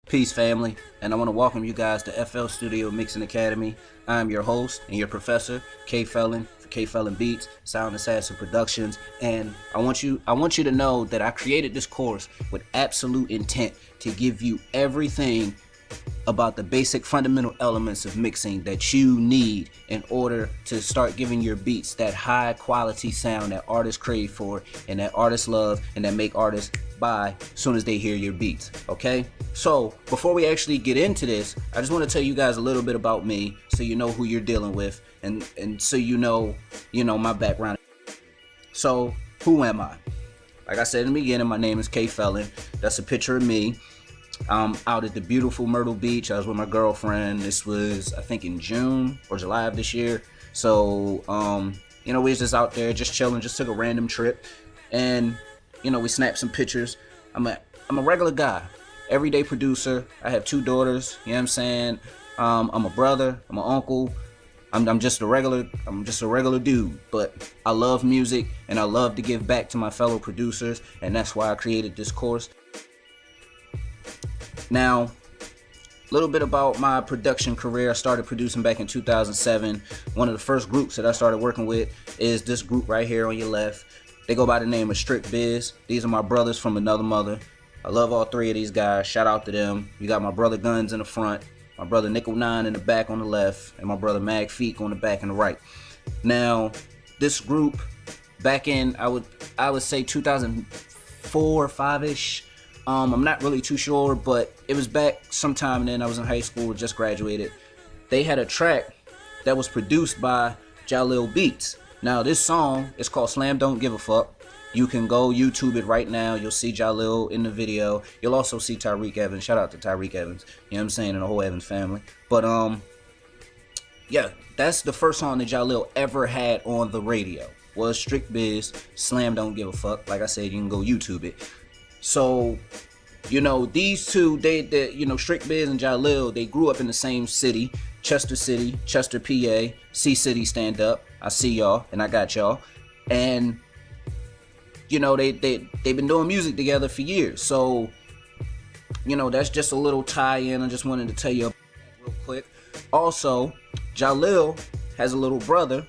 Peace, family, and I want to welcome you guys to FL Studio Mixing Academy. I'm your host and your professor, K Felon, for K Felon Beats, Sound Assassin Productions, and I want you to know that I created this course with absolute intent to give you everything about the basic fundamental elements of mixing that you need in order to start giving your beats that high quality sound that artists crave for and that artists love and that make artists buy as soon as they hear your beats. Okay, so before we actually get into this, I just want to tell you guys a little bit about me so you know who you're dealing with and so you know my background. So who am I? Like I said in the beginning, my name is K Felon. That's a picture of me out at the beautiful Myrtle Beach. I was with my girlfriend. This was, I think, in June or July of this year. So we was just out there just chilling, just took a random trip, and we snapped some pictures. I'm a regular guy, everyday producer. I have 2 daughters, you know what I'm saying? I'm a brother, I'm an uncle. I'm just a regular dude, but I love music and I love to give back to my fellow producers, and that's why I created this course. Now, a little bit about my production career. I started producing back in 2007. One of the first groups that I started working with is this group right here on your left. They go by the name of Strict Biz. These are my brothers from another mother. I love all 3 of these guys. Shout out to them. You got my brother Guns in the front, my brother Nickel 9 in the back on the left, and my brother Mag Feek on the back and the right. Now, this group back in I would say 2004 or 5-ish. I'm not really too sure, but it was back sometime then. I was in high school, just graduated. They had a track that was produced by Jalil Beats. Now, this song is called Slam Don't Give a Fuck. You can go YouTube it right now. You'll see Jalil in the video. You'll also see Tyreek Evans. Shout out to Tyreek Evans. You know what I'm saying? And the whole Evans family. But, yeah, that's the first song that Jalil ever had on the radio. Was Strict Biz, Slam Don't Give a Fuck. Like I said, you can go YouTube it. So, these two, they Strict Biz and Jalil, they grew up in the same city, Chester, PA, C-City stand up. I see y'all, and I got y'all. And, they've been doing music together for years. So, that's just a little tie-in. I just wanted to tell you real quick. Also, Jalil has a little brother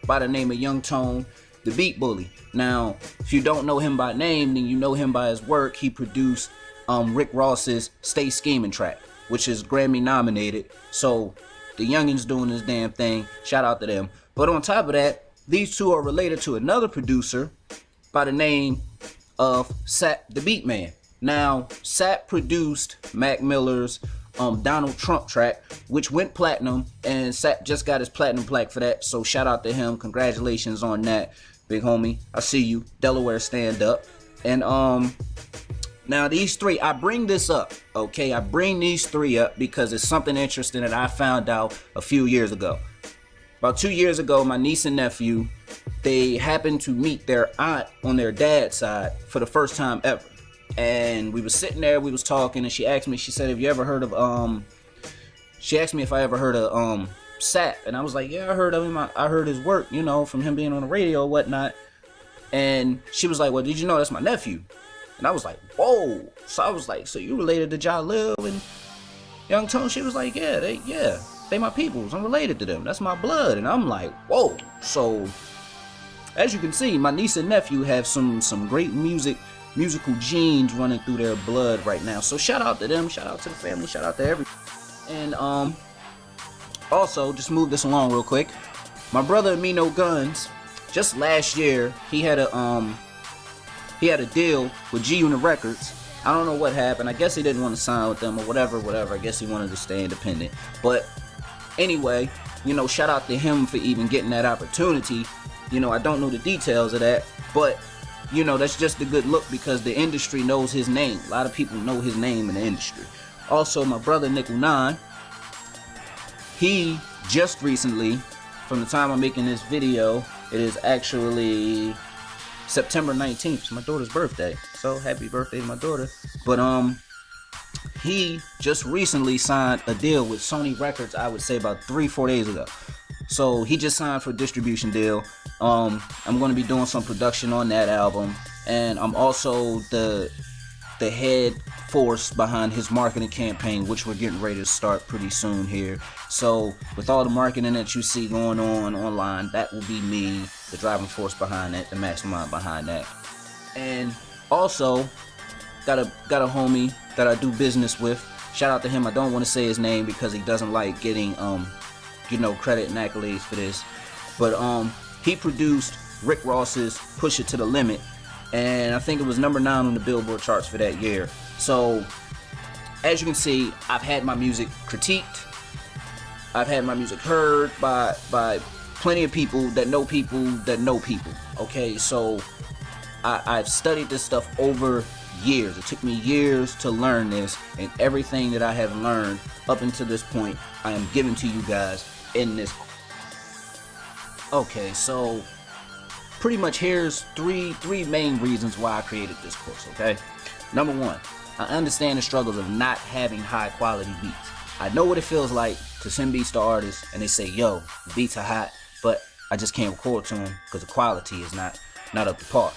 by the name of Young Tone, the Beat Bully. Now, if you don't know him by name, then you know him by his work. He produced Rick Ross's Stay Scheming track, which is Grammy nominated. So the youngins doing this damn thing. Shout out to them. But on top of that, these two are related to another producer by the name of Sap the Beat Man. Now, Sap produced Mac Miller's Donald Trump track, which went platinum, and Sap just got his platinum plaque for that. So shout out to him. Congratulations on that, big homie. I see you. Delaware stand up. And now these 3, I bring this up, okay? I bring these 3 up because it's something interesting that I found out a few years ago. About 2 years ago, my niece and nephew, they happened to meet their aunt on their dad's side for the first time ever. And we was sitting there, we was talking, and she asked me, she said, have you ever heard of, she asked me if I ever heard of Sap, and I was like, yeah, I heard of him. I heard his work, from him being on the radio or whatnot. And she was like, well, did you know that's my nephew? And I was like, whoa. So I was like, so you related to Jalil and Young Tone? She was like, yeah, they my peoples. I'm related to them. That's my blood. And I'm like, whoa. So as you can see, my niece and nephew have some great musical genes running through their blood right now. So shout out to them, shout out to the family, shout out to everyone. And also, just move this along real quick. My brother Amino Guns, just last year, he had a deal with G Unit Records. I don't know what happened. I guess he didn't want to sign with them or whatever. I guess he wanted to stay independent. But anyway, shout out to him for even getting that opportunity. I don't know the details of that, but that's just a good look because the industry knows his name. A lot of people know his name in the industry. Also, my brother Nickel 9, he just recently, from the time I'm making this video, it is actually September 19th. It's my daughter's birthday. So happy birthday to my daughter. But he just recently signed a deal with Sony Records, I would say about 3-4 days ago. So he just signed for a distribution deal. I'm going to be doing some production on that album, and I'm also the head force behind his marketing campaign, which we're getting ready to start pretty soon here. So with all the marketing that you see going on online, that will be me, the driving force behind that, the mastermind behind that. And also got a homie that I do business with. Shout out to him. I don't want to say his name because he doesn't like getting credit and accolades for this. But he produced Rick Ross's Push It to the Limit, and I think it was number 9 on the Billboard charts for that year. So as you can see, I've had my music critiqued. I've had my music heard by plenty of people that know people that know people. Okay, so I've studied this stuff over years. It took me years to learn this, and everything that I have learned up until this point, I am giving to you guys in this. Okay, so pretty much here's three main reasons why I created this course. Okay, number 1, I understand the struggles of not having high quality beats. I know what it feels like to send beats to artists and they say, yo, the beats are hot, but I just can't record to them because the quality is not up to par.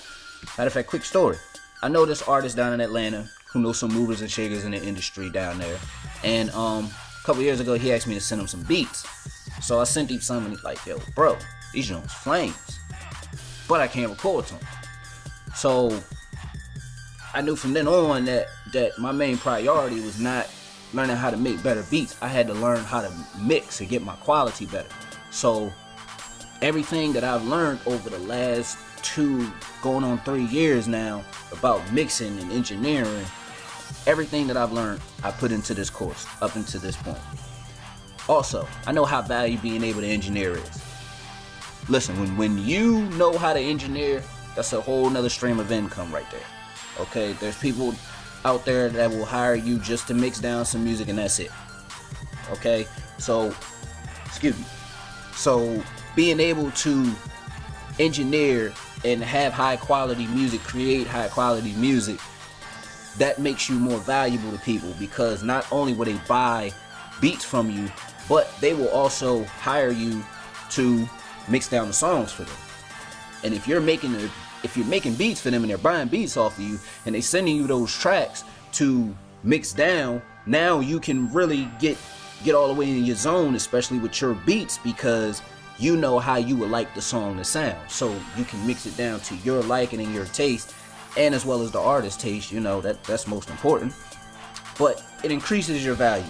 Matter of fact, quick story. I know this artist down in Atlanta who knows some movers and shakers in the industry down there. And a couple years ago, he asked me to send him some beats. So I sent him some, and he's like, yo, bro, these joints flames, but I can't record to them. So I knew from then on that my main priority was not learning how to make better beats. I had to learn how to mix and get my quality better. So everything that I've learned over the last 2 going on 3 years now about mixing and engineering, everything that I've learned I put into this course up until this point. Also, I know how valuable being able to engineer is. Listen, when you know how to engineer, that's a whole nother stream of income right there. Okay, there's people out there that will hire you just to mix down some music and that's it. Okay, so excuse me. So being able to engineer and have high quality music, create high quality music, that makes you more valuable to people, because not only will they buy beats from you, but they will also hire you to mix down the songs for them. And if you're making beats for them and they're buying beats off of you and they sending you those tracks to mix down, now you can really get all the way in your zone, especially with your beats, because you know how you would like the song to sound. So you can mix it down to your liking and your taste, and as well as the artist's taste. You know, that's most important. But it increases your value.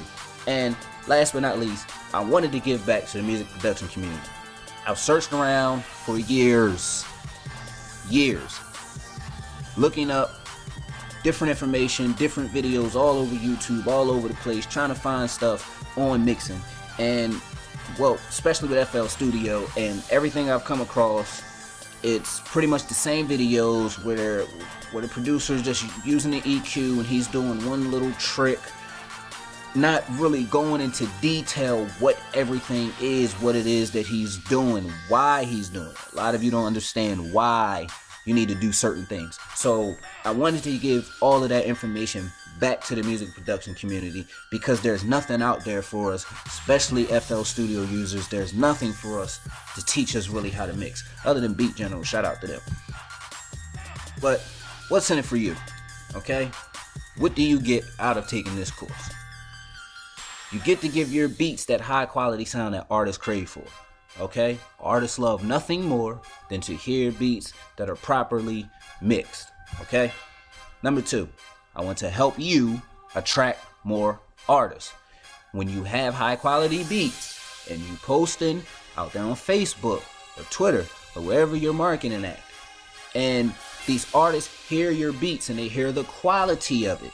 And last but not least, I wanted to give back to the music production community. I've searched around for years, looking up different information, different videos all over YouTube, all over the place, trying to find stuff on mixing. And well, especially with FL Studio, and everything I've come across, it's pretty much the same videos where the producer's just using the EQ and he's doing one little trick, not really going into detail what everything is, what it is that he's doing, why he's doing it. A lot of you don't understand why you need to do certain things. So I wanted to give all of that information back to the music production community, because there's nothing out there for us, especially FL Studio users. There's nothing for us to teach us really how to mix, other than Beat General. Shout out to them. But what's in it for you? Okay? What do you get out of taking this course? You get to give your beats that high quality sound that artists crave for. Okay? Artists love nothing more than to hear beats that are properly mixed. Okay? Number 2, I want to help you attract more artists. When you have high quality beats and you posting out there on Facebook or Twitter or wherever you're marketing at, and these artists hear your beats and they hear the quality of it,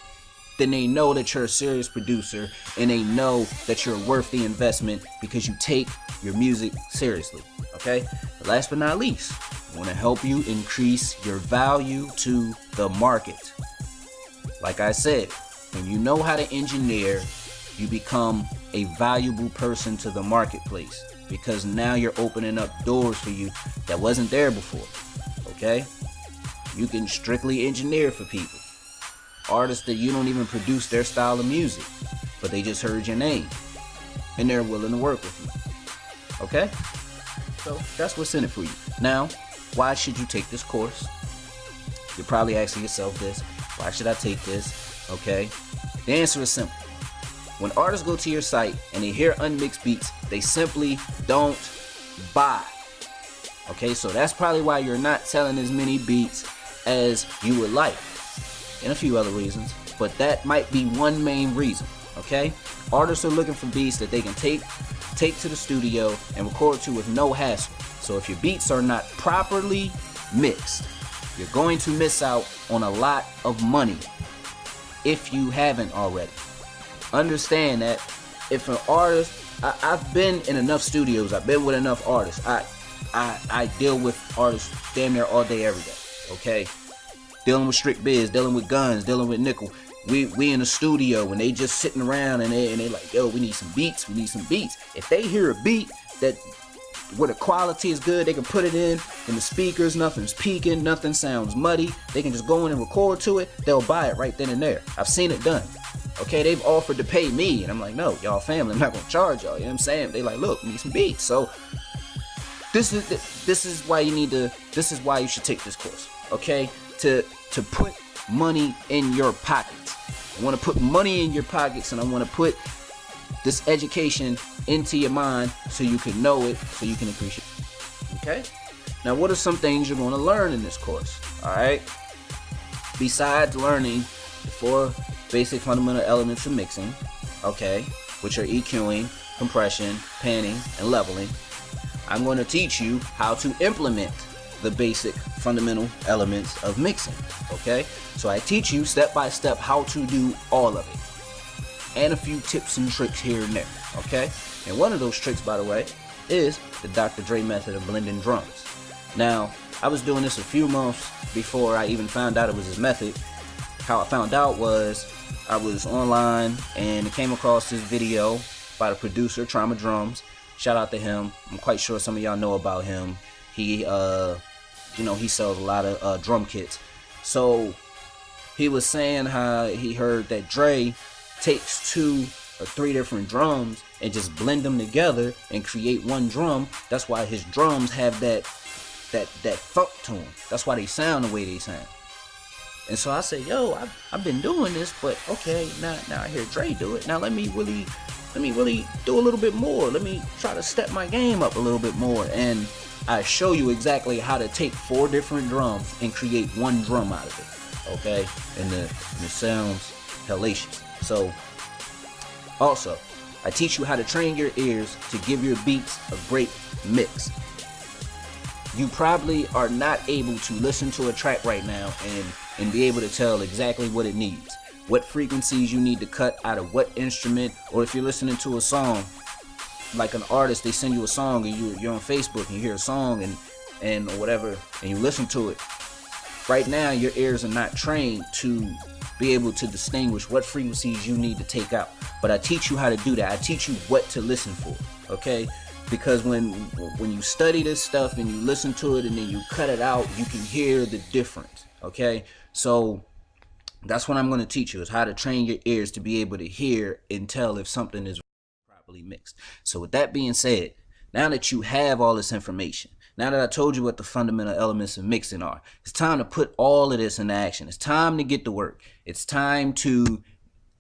then they know that you're a serious producer and they know that you're worth the investment because you take your music seriously. Okay? But last but not least, I want to help you increase your value to the market. Like I said, when you know how to engineer, you become a valuable person to the marketplace, because now you're opening up doors for you that wasn't there before. Okay? You can strictly engineer for people. Artists that you don't even produce their style of music, but they just heard your name and they're willing to work with you. Okay? So that's what's in it for you. Now, why should you take this course? You're probably asking yourself this. Why should I take this? Okay? The answer is simple. When artists go to your site and they hear unmixed beats, they simply don't buy. Okay, so that's probably why you're not selling as many beats as you would like, and a few other reasons, but that might be one main reason. Okay, artists are looking for beats that they can take to the studio and record to with no hassle. So if your beats are not properly mixed, you're going to miss out on a lot of money if you haven't already. Understand that if an artist, I've been in enough studios, I've been with enough artists, I deal with artists damn near all day, every day. Okay, dealing with Strict Biz, dealing with Guns, dealing with Nickel. We in the studio and they just sitting around and they like, yo, we need some beats, we need some beats. If they hear a beat that where the quality is good, they can put it in the speakers, nothing's peaking, nothing sounds muddy, they can just go in and record to it, they'll buy it right then and there. I've seen it done. Okay, they've offered to pay me and I'm like, no, y'all family, I'm not gonna charge y'all, you know what I'm saying? They like, look, we need some beats. So this is why you need to, this is why you should take this course, okay? To put money in your pockets. I want to put money in your pockets, and I want to put this education into your mind so you can know it, so you can appreciate it. Okay? Now, what are some things you're going to learn in this course? All right? Besides learning the 4 basic fundamental elements of mixing, okay, which are EQing, compression, panning, and leveling, I'm going to teach you how to implement the basic fundamental elements of mixing. Okay, so I teach you step by step how to do all of it, and a few tips and tricks here and there. Okay, and one of those tricks, by the way, is the Dr. Dre method of blending drums. Now, I was doing this a few months before I even found out it was his method. How I found out was I was online and I came across this video by the producer Trauma Drums. Shout out to him. I'm quite sure some of y'all know about him. He he sells a lot of drum kits. So he was saying how he heard that Dre takes 2 or 3 different drums and just blend them together and create one drum. That's why his drums have that funk to them. That's why they sound the way they sound. And so I said, yo, I've been doing this, but okay, now I hear Dre do it. Now let me really do a little bit more. Let me try to step my game up a little bit more. And I show you exactly how to take 4 different drums and create one drum out of it. Okay, and it sounds hellacious. So also, I teach you how to train your ears to give your beats a great mix. You probably are not able to listen to a track right now and be able to tell exactly what it needs, what frequencies you need to cut out of what instrument, or if you're listening to a song, like an artist, they send you a song and you're on Facebook and you hear a song and or whatever, and you listen to it. Right now, your ears are not trained to be able to distinguish what frequencies you need to take out. But I teach you how to do that. I teach you what to listen for, okay? Because when you study this stuff and you listen to it and then you cut it out, you can hear the difference, okay? So that's what I'm going to teach you, is how to train your ears to be able to hear and tell if something is properly mixed. So with that being said, now that you have all this information, now that I told you what the fundamental elements of mixing are, it's time to put all of this into action. It's time to get to work. It's time to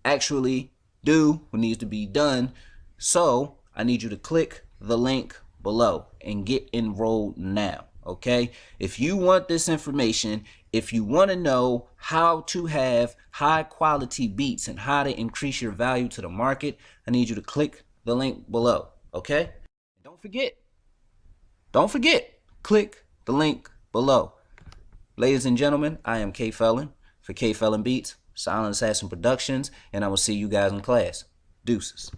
actually do what needs to be done. So I need you to click the link below and get enrolled now. Okay, if you want this information, if you want to know how to have high quality beats and how to increase your value to the market, I need you to click the link below. Okay, don't forget, click the link below. Ladies and gentlemen, I am K Felon for K Felon Beats, Silent Assassin Productions, and I will see you guys in class. Deuces.